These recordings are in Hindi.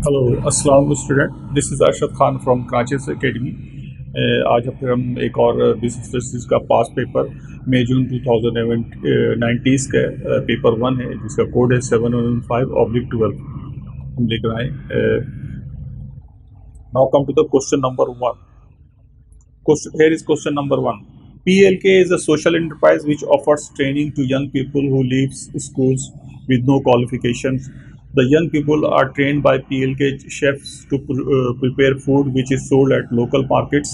हेलो अस्सलाम वालेकुम student, this is Arshad Khan from Karachi academy. आज फिर हम एक और बिजनेस स्टडीज़ का पास पेपर मई जून 2019 का पेपर वन है जिसका कोड है 715/12 हम लेकर आए। Now come to the question number one. Here is question number one. PLK is a social enterprise which offers training to young people who leave schools with no qualifications. The young people are trained by PLK chefs to prepare food which is sold at local markets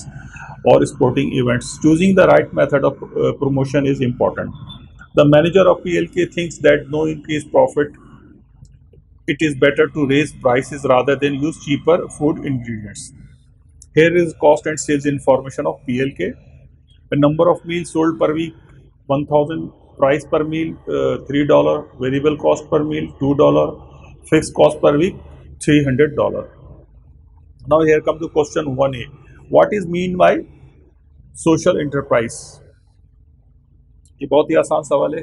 or sporting events. Choosing the right method of promotion is important. The manager of PLK thinks that no increased profit. It is better to raise prices rather than use cheaper food ingredients. Here is cost and sales information of PLK. The number of meals sold per week 1000, price per meal $3, variable cost per meal $2, fixed cost per week $300. Now here comes the question 1A. What is mean by social enterprise? ये बहुत ही आसान सवाल है,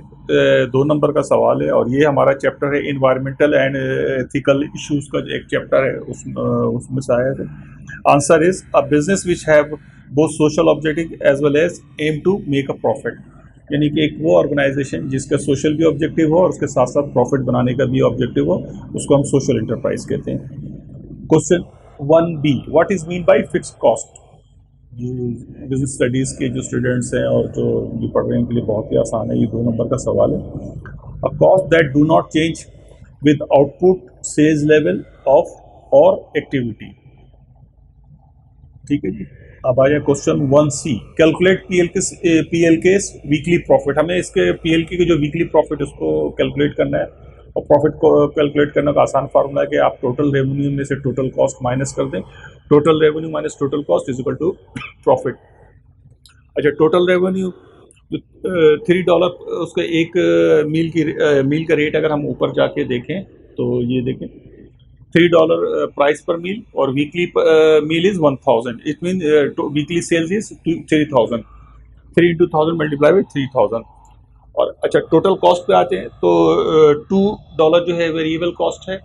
2 नंबर का सवाल है और ये हमारा चैप्टर है इन्वायरमेंटल एंड एथिकल इश्यूज का एक चैप्टर है, उसमें से आया है। Answer is a business which have both social objective as well as aim to make a profit, यानी कि एक वो ऑर्गेनाइजेशन जिसका सोशल भी ऑब्जेक्टिव हो और उसके साथ साथ प्रॉफिट बनाने का भी ऑब्जेक्टिव हो, उसको हम सोशल एंटरप्राइज कहते हैं। Question 1B, what is mean by fixed cost? Business studies के जो स्टूडेंट्स हैं और जो ये पढ़ रहे हैं उनके लिए बहुत ही आसान है, ये 2 नंबर का सवाल है। A cost that do not change with output, sales level of और एक्टिविटी। ठीक है जी। अब आ जाए question 1C, calculate PLK weekly profit. हमें इसके PLK के जो वीकली प्रॉफिट उसको कैलकुलेट करना है और प्रॉफिट को कैलकुलेट करने का आसान फार्मूला है कि आप टोटल रेवेन्यू में से टोटल कॉस्ट माइनस कर दें। Total revenue minus total cost is equal to profit. अच्छा, टोटल रेवेन्यू $3 उसका एक मील का रेट अगर हम ऊपर जाके देखें तो ये देखें $3 प्राइस पर मील और weekly meal is 1000। It mean weekly sales is 3000। 3 into 1000 multiply by 3000। और अच्छा, टोटल कॉस्ट पे आते हैं तो $2 जो है वेरिएबल कॉस्ट है,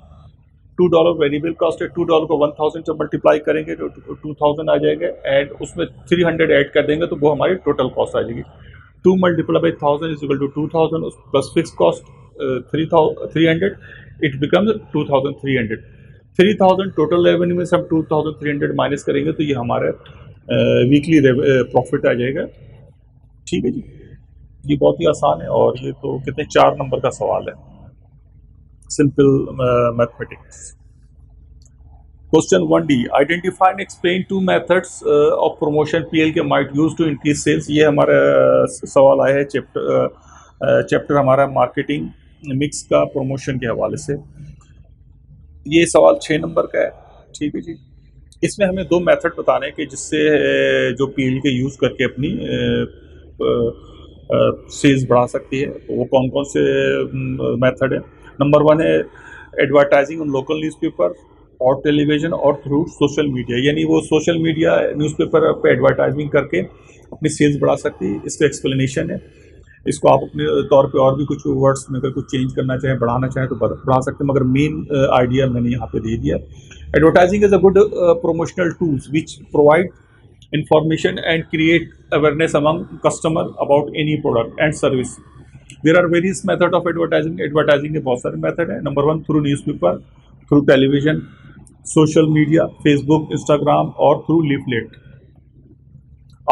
$2 वेरिएबल कॉस्ट है। $2 को 1000 से मल्टीप्लाई करेंगे तो 2000 आ जाएगा एंड उसमें 300 ऐड कर देंगे तो वो हमारी टोटल कॉस्ट आ जाएगी। 2 multiply by 1000 is equal to 2000 plus fix cost 300, it becomes 2300। 3000 total revenue में से हम 2300 माइनस करेंगे तो ये हमारा वीकली प्रॉफिट आ जाएगा। ठीक है जी, ये बहुत ही आसान है और ये तो कितने 4 नंबर का सवाल है, simple mathematics. Question 1D, identify and explain 2 methods of promotion PLK might use to increase sales. ये हमारा सवाल आया है चैप्टर हमारा मार्केटिंग मिक्स का प्रमोशन के हवाले से। ये सवाल 6 नंबर का है। ठीक है जी। इसमें हमें 2 मेथड बताने कि जिससे जो PLK यूज़ करके अपनी सेल्स बढ़ा सकती है। तो वो कौन कौन से मेथड है? नंबर 1 है एडवर्टाइजिंग ऑन लोकल न्यूज़पेपर और टेलीविज़न और थ्रू सोशल मीडिया, यानी वो सोशल मीडिया न्यूज़पेपर पे एडवर्टाइजिंग करके अपनी सेल्स बढ़ा सकती है। इसका एक्सप्लेनेशन है। इसको आप अपने तौर पे और भी कुछ वर्ड्स में अगर कुछ चेंज करना चाहें, बढ़ाना चाहें तो बढ़ा सकते हैं, मगर मेन आइडिया मैंने यहाँ पे दे दिया। Advertising is a good promotional tools which provide information and create awareness among customer about any product and service. There are various method of advertising. Advertising के बहुत सारे मेथड हैं। Number 1 through newspaper, through television, social media, Facebook, Instagram और through leaflet.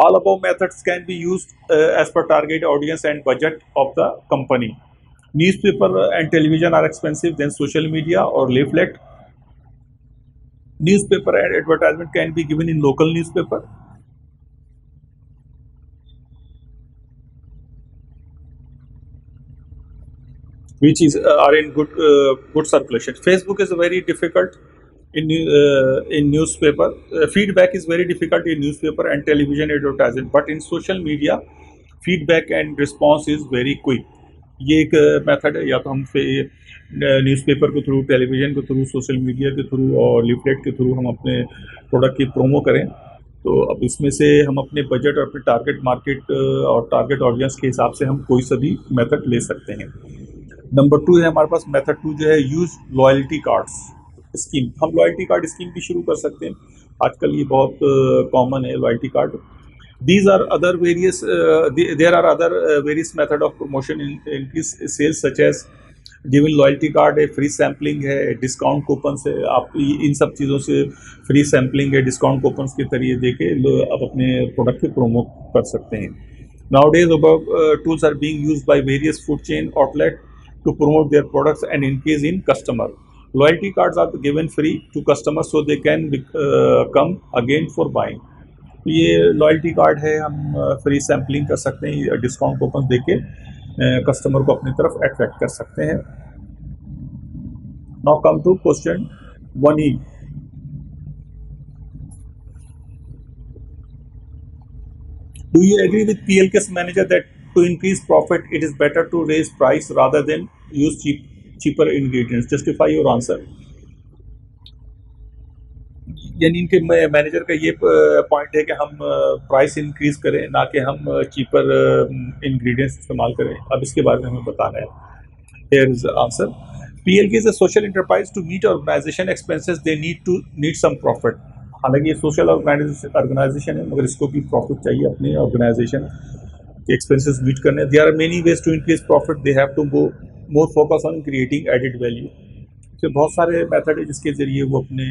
All above methods can be used as per target audience and budget of the company. Newspaper and television are expensive than social media or leaflet. Newspaper and advertisement can be given in local newspaper. Which is are in good circulation. Facebook is very difficult in newspaper. Feedback is very difficult in newspaper and television advertising, but in social media feedback and response is very quick. ये एक मेथड है, या तो हम न्यूज़पेपर के थ्रू, टेलीविज़न के थ्रू, सोशल मीडिया के थ्रू और लीफलेट के थ्रू हम अपने प्रोडक्ट की प्रोमो करें। तो अब इसमें से हम अपने बजट और अपने टारगेट मार्केट और टारगेट ऑडियंस के हिसाब से हम कोई सा भी मेथड ले सकते हैं। नंबर 2 है हमारे पास, मेथड 2 जो है यूज़ लॉयल्टी कार्ड्स। स्कीम, हम लॉयल्टी कार्ड स्कीम भी शुरू कर सकते हैं, आजकल ये बहुत कॉमन है loyalty card. These are other various there are other various method of promotion in increase sales such as given loyalty card है, फ्री सैम्पलिंग है, डिस्काउंट कूपन्स है. आप इन सब चीज़ों से फ्री सैम्पलिंग है, डिस्काउंट कूपन्स के जरिए देके आप अपने प्रोडक्ट को प्रमोट कर सकते हैं. Nowadays, above tools are being used by various food chain outlet to promote their products and increase in customer. Loyalty cards are given free to customers so they can come again for buying. ये लॉयल्टी कार्ड है, हम फ्री सैम्पलिंग कर सकते हैं, डिस्काउंट कूपन देके कस्टमर को अपनी तरफ अट्रैक्ट कर सकते हैं. Now come to question 1E. Do you agree with PLK's manager that to increase profit, it is better to raise price rather than use cheaper ingredients? Justify your answer. यानी इनके मैनेजर का ये पॉइंट है कि हम प्राइस इंक्रीज करें, ना कि हम चीपर इंग्रेडिएंट्स इस्तेमाल करें. अब इसके बारे में हमें बताना है. Here is the answer. PLK is a social enterprise. To meet organization expenses, they need some profit. हालांकि ये सोशल ऑर्गेनाइजेशन है, मगर इसको भी प्रॉफिट चाहिए अपने ऑर्गेनाइजेशन के एक्सपेंसेस मीट करने. There are many ways to increase profit. They have to go more focus on creating added value. तो बहुत सारे मेथड है जिसके ज़रिए वो अपने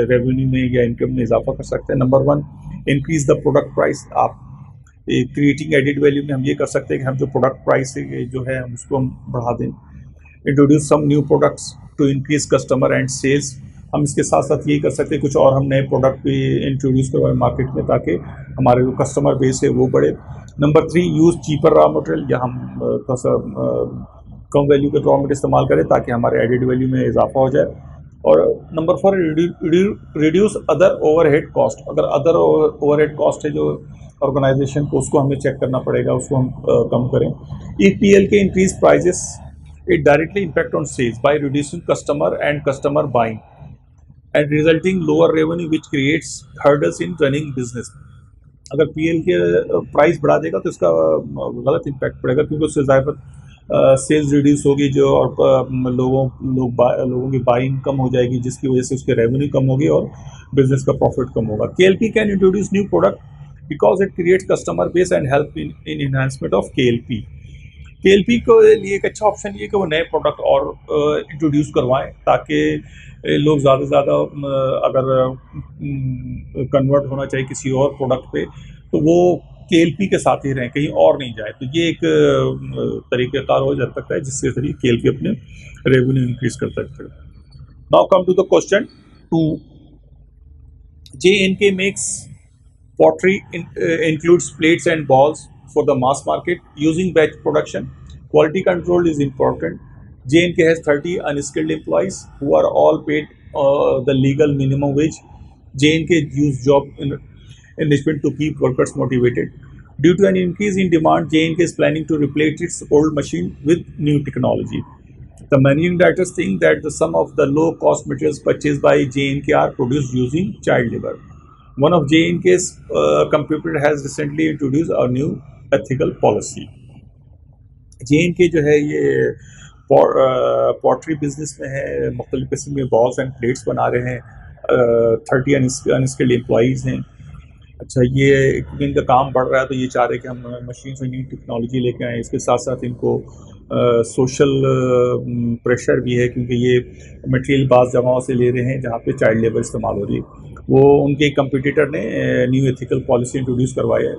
रेवेन्यू में या इनकम में इजाफा कर सकते हैं. Number 1, increase the product price. आप क्रिएटिंग एडेड वैल्यू में हम ये कर सकते हैं कि हम जो प्रोडक्ट प्राइस है जो है हम उसको हम बढ़ा दें. Introduce some new products to increase customer and sales. हम इसके साथ साथ यही कर सकते हैं कुछ और हम नए प्रोडक्ट भी इंट्रोड्यूस करवाएं मार्केट में ताकि हमारे जो कस्टमर बेस है वो बढ़े. Number 3, use cheaper raw material. या हम थोड़ा सा कम वैल्यू के रॉ मटेरियल इस्तेमाल करें ताकि हमारे एडेड वैल्यू में इजाफा हो जाए. और number 4, reduce other overhead cost. अगर अदर ओवरहेड कॉस्ट है जो ऑर्गेनाइजेशन को, उसको हमें चेक करना पड़ेगा, उसको हम कम करें. If PLK increase prices, it directly impact on sales by reducing customer buying and resulting lower revenue which creates hurdles in running business. अगर PLK प्राइस बढ़ा देगा तो इसका गलत इम्पैक्ट पड़ेगा क्योंकि उससे ज़्यादा सेल्स रिड्यूस होगी जो और लोगों की बाइंग कम हो जाएगी जिसकी वजह से उसके रेवेन्यू कम होगी और बिजनेस का प्रॉफिट कम होगा. KLP can introduce new product because it creates customer base and help in enhancement of KLP. KLP को लिए एक अच्छा ऑप्शन ये है कि वो नए प्रोडक्ट और इंट्रोड्यूस करवाएं ताकि लोग ज़्यादा से ज़्यादा अगर कन्वर्ट होना चाहिए किसी और प्रोडक्ट पे तो वो KLP के साथ ही रहें, कहीं और नहीं जाए. तो ये एक तरीक़ेकार हो जा सकता है जिसके जरिए KLP अपने रेवेन्यू इंक्रीज कर सकते हैं. Now come to the question 2. J&K makes pottery includes plates and balls for the mass market using batch production. Quality control is important. J&K has 30 unskilled employees who are all paid the legal minimum wage. J&K use job enrichment to keep workers motivated. Due to an increase in demand, J&K is planning to replace its old machine with new technology. The managing directors think that the sum of the low-cost materials purchased by J&K are produced using child labor. One of J&K's competitor has recently introduced a new ethical policy. J&K जो है ये पॉटरी बिजनेस में है, मुख्तलिफ किस्म के बॉल्स एंड प्लेट्स बना रहे हैं. 30 अनस्किल्ड एम्प्लॉइज़ हैं. अच्छा, ये इनका काम बढ़ रहा है तो ये चाह रहे कि हम मशीन से नई टेक्नोलॉजी लेके आएँ. इसके साथ साथ इनको सोशल प्रेशर भी है क्योंकि ये मटेरियल बाज़ जगहों से ले रहे हैं जहाँ पे चाइल्ड लेबर इस्तेमाल हो रही है. वो उनके कंपटीटर ने न्यू एथिकल पॉलिसी इंट्रोड्यूस करवाई है.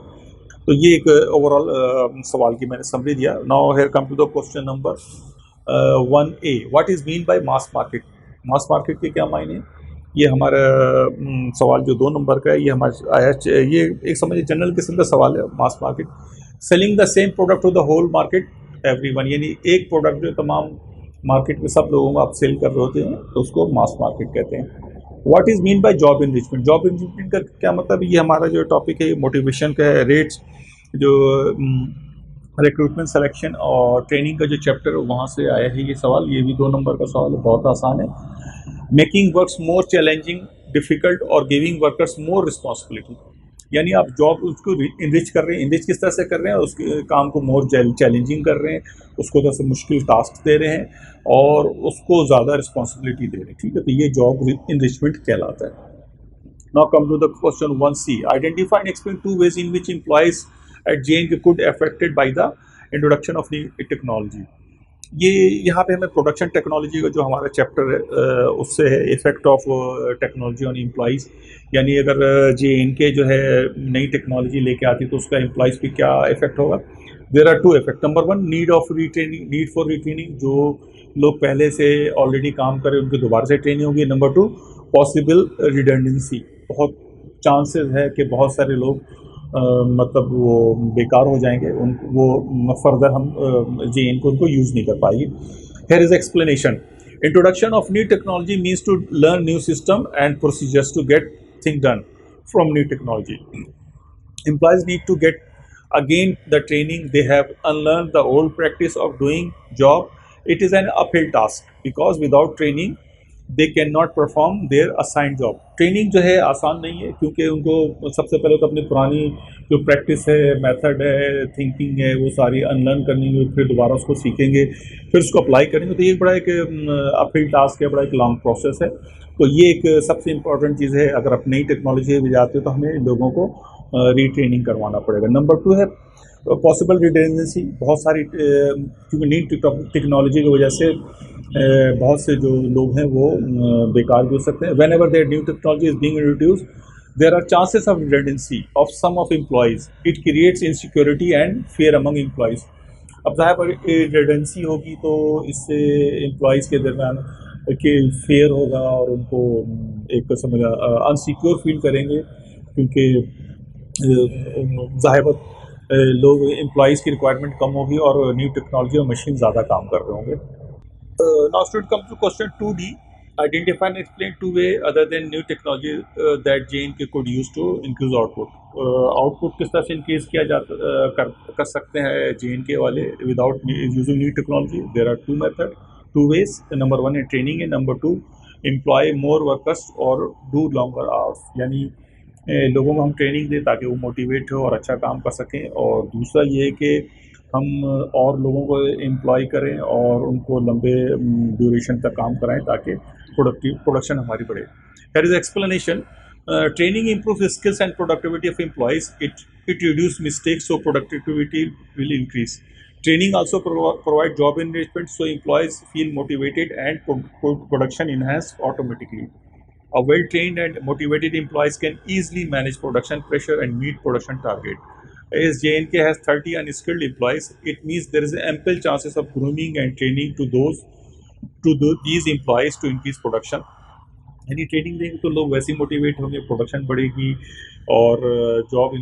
तो ये एक ओवरऑल सवाल की मैंने समरी दिया. Now here come to the question number 1A. What is mean by mass market. Mass market के क्या मायने. ये हमारा सवाल जो 2 नंबर का है ये हमारा आया, ये एक समझिए जनरल किस्म का सवाल है. Mass market, selling the same product to the whole market everyone. यानी एक प्रोडक्ट जो तमाम मार्केट में सब लोगों को आप सेल कर रहे होते हैं तो उसको मास मार्केट कहते हैं. What is mean by job enrichment. Job enrichment का क्या मतलब. ये हमारा जो टॉपिक है मोटिवेशन का है. रेट्स जो रिक्रूटमेंट सिलेक्शन और ट्रेनिंग का जो चैप्टर है वहाँ से आया है ये सवाल. ये भी 2 नंबर का सवाल है, बहुत आसान है. Making works more challenging difficult और गिविंग वर्कर्स मोर रिस्पॉन्सिबिलिटी. यानी आप जॉब उसको इनरिच कर रहे हैं। इनरिच किस तरह से कर रहे हैं? उसके काम को मोर चैलेंजिंग कर रहे हैं, उसको थोड़ा सा मुश्किल टास्क दे रहे हैं और उसको ज़्यादा रिस्पॉन्सिबिलिटी दे रहे हैं। ठीक है, तो ये जॉब इनरिचमेंट कहलाता है। Now come to the question 1C. Identify and explain two ways in which employees at JNK could affected by the introduction of new technology. ये यहाँ पे हमें प्रोडक्शन टेक्नोलॉजी का जो हमारा चैप्टर है उससे है effect of technology on employees. यानी अगर JNK जो है नई टेक्नोलॉजी लेके आती है तो उसका एम्प्लॉइज़ पे क्या इफेक्ट होगा? There are two effect. Number one, need of retraining, need for retraining. जो लोग पहले से ऑलरेडी काम कर रहे हैं उनकी दोबारा से ट्रेनिंग होगी। Number two, possible redundancy. बहुत चांसेस है कि बहुत सारे लोग मतलब वो बेकार हो जाएंगे, उन वो फर्दर हम JN को उनको यूज़ नहीं कर पाएगी। Here is explanation. Introduction of new technology means to learn new system and procedures to get thing done from new technology. Employees need to get again the training. They have unlearned the old practice of doing job. It is an uphill task because without training they cannot perform their assigned job. Training जो है आसान नहीं है क्योंकि उनको सबसे पहले तो अपनी पुरानी जो प्रैक्टिस है, मेथड है, थिंकिंग है, वो सारी अनलर्न करनी है, फिर दोबारा उसको सीखेंगे, फिर उसको अप्लाई करेंगे। तो ये बड़ा एक अपहिल टास्क है, बड़ा एक लॉन्ग प्रोसेस है। तो ये एक सबसे इम्पॉर्टेंट चीज़ है। अगर आप नई टेक्नोलॉजी भी जाते हो तो हमें लोगों को रीट्रेनिंग करवाना पड़ेगा। नंबर टू है पॉसिबल रिडेंडेंसी। बहुत सारी क्योंकि नई टेक्नोलॉजी की वजह से बहुत से जो लोग हैं वो बेकार भी हो सकते हैं। Whenever there new technology is being introduce there are chances of redundancy of some of employees. It creates insecurity and fear among employees. अब ज़ाहिर पर रिडेंडेंसी होगी तो इससे एम्प्लॉयज़ के दरमियान कि फेयर होगा और उनको एक समझ अनसिक्योर फील करेंगे क्योंकि ज़ाहिर लोग एम्प्लॉयज़ की रिक्वायरमेंट कम होगी और न्यू टेक्नोलॉजी और मशीन ज़्यादा काम कर रहे होंगे। Now student comes to question 2D. Identify and explain two way other than new technology that JNK could use to increase output. Output किस तरह से इंक्रीज किया जा कर सकते हैं JNK वाले without using new technology? There are two method, two ways. Number one है ट्रेनिंग है, number two employ more workers और डू लॉन्गर आवर्स। यानी लोगों को हम ट्रेनिंग दें ताकि वो मोटिवेट हो और अच्छा काम कर सकें। और दूसरा ये है कि हम और लोगों को एम्प्लॉय करें और उनको लंबे ड्यूरेशन तक काम कराएं ताकि प्रोडक्शन हमारी बढ़े। There is explanation. Training improve skills and productivity of employees. It reduce mistakes so productivity will increase. Training also provide job enrichment so employees feel motivated and production enhanced automatically. A well-trained and motivated employees can easily manage production pressure and meet production target. As JNK has 30 unskilled employees, it means there is ample chances of grooming and training to these employees to increase production. यानी ट्रेनिंग देंगे तो लोग वैसे ही मोटिवेट होंगे, प्रोडक्शन बढ़ेगी और जॉब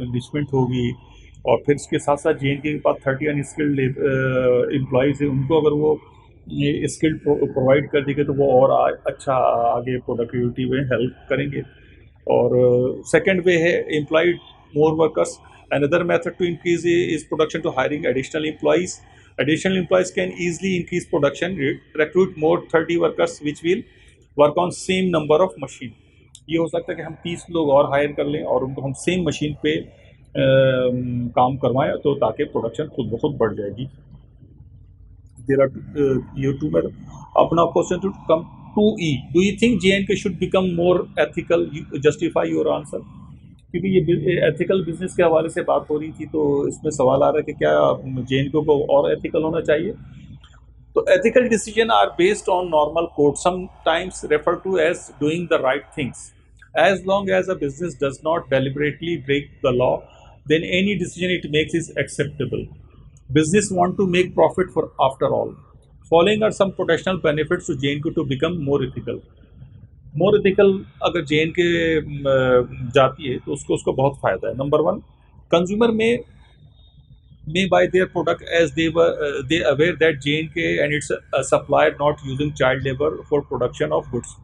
इन्वेस्टमेंट होगी। और फिर इसके साथ साथ JNK के पास 30 अनस्किल्ड एम्प्लॉयज़ हैं, उनको अगर वो ये स्किल प्रोवाइड कर देंगे तो वो और अच्छा आगे प्रोडक्टिविटी में हेल्प करेंगे। और सेकंड वे है employ more workers. Another method to increase is production to hiring additional employees. Additional employees can easily increase production. Recruit more 30 workers which will work on same number of machine. ये हो सकता है कि हम 30 लोग और हायर कर लें और उनको हम सेम मशीन पे काम करवाएं तो ताकि प्रोडक्शन खुद ब खुद बढ़ जाएगी। There are you two मेरे अपना question to come 2E. Do you think JNK should become more ethical? Justify your answer. क्योंकि ये एथिकल बिजनेस के हवाले से बात हो रही थी तो इसमें सवाल आ रहा है कि क्या JNK को और एथिकल होना चाहिए। तो ethical decision are based on normal code, sometimes refer to as doing the right things. As long as a business does not deliberately break the law then any decision it makes is acceptable. Business want to make profit for after all. Following are some potential benefits to JNK to become more ethical. More ethical अगर JNK जाती है तो उसको बहुत फ़ायदा है। Number one, consumer may buy their product as they aware that JNK and its supplier not using child labor for production of goods.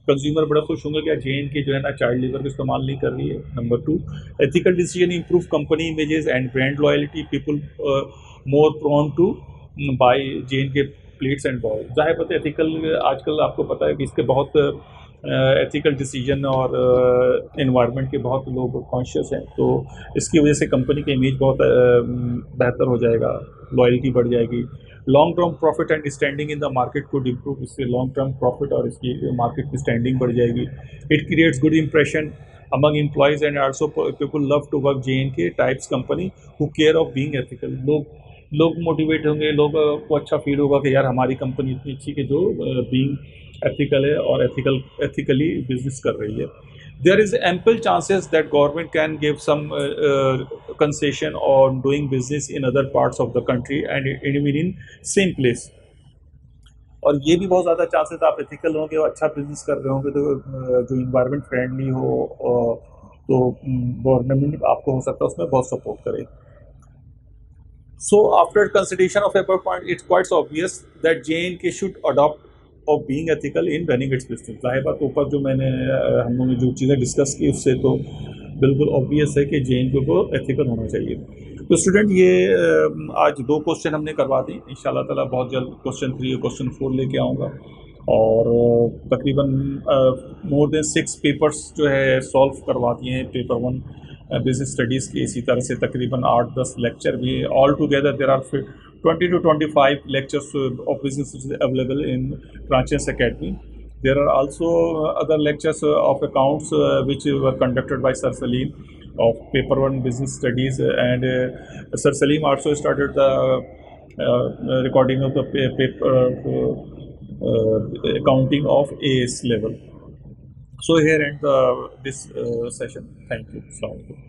Consumer बड़ा खुश होंगे कि JNK जो है ना चाइल्ड लेबर का इस्तेमाल नहीं कर रही है। Number two, ethical decision improve company images and brand loyalty. People more prone to buy JNK plates and ball. जाहिर बात है एथिकल आजकल आपको पता है कि इसके बहुत एथिकल डिसीजन और एनवायरनमेंट के बहुत लोग कॉन्शियस हैं, तो इसकी वजह से कंपनी का इमेज बहुत बेहतर हो जाएगा, लॉयल्टी बढ़ जाएगी, long term profit and standing in the market को इम्प्रूव, इससे लॉन्ग टर्म प्रॉफिट और इसकी मार्केट की स्टैंडिंग बढ़ जाएगी। It creates good impression among employees and also people love to work J&K types company who care of being ethical। लोग मोटिवेट होंगे, लोग को अच्छा फील होगा कि यार हमारी कंपनी इतनी अच्छी कि जो बीइंग एथिकल है और एथिकली बिजनेस कर रही है। There is ample chances that government can give some concession on doing business in other parts of the country and even in same place. और ये भी बहुत ज़्यादा चांसेस आप एथिकल होंगे और अच्छा बिजनेस कर रहे होंगे तो जो इन्वायरमेंट फ्रेंडली हो तो गवर्नमेंट आपको हो सकता है उसमें बहुत सपोर्ट करे। So after consideration of above point, it's quite obvious that J&K should adopt of being ethical in running its business। जाहिर बात ऊपर जो मैंने हम लोगों ने जो चीज़ें डिस्कस की उससे तो बिल्कुल ऑब्वियस है कि J&K को एथिकल होना चाहिए। तो स्टूडेंट ये आज 2 क्वेश्चन हमने करवा दी, इंशाल्लाह ताला बहुत जल्द क्वेश्चन 3 और क्वेश्चन 4 लेके आऊँगा और तकरीबन मोर देन 6 पेपर्स जो है सॉल्व करवा दिए हैं पेपर 1 बिजनेस स्टडीज़ की। इसी तरह से तकरीबन 8-10 लेक्चर भी all together there are 20 to 25 lectures of business available in Tranchance Academy। There are also other lectures of accounts which were conducted by Sir Salim of paper 1 business studies and Sir Salim also started the recording of the paper accounting of AS level। So here ends this session. Thank you. Assalamu alaikum.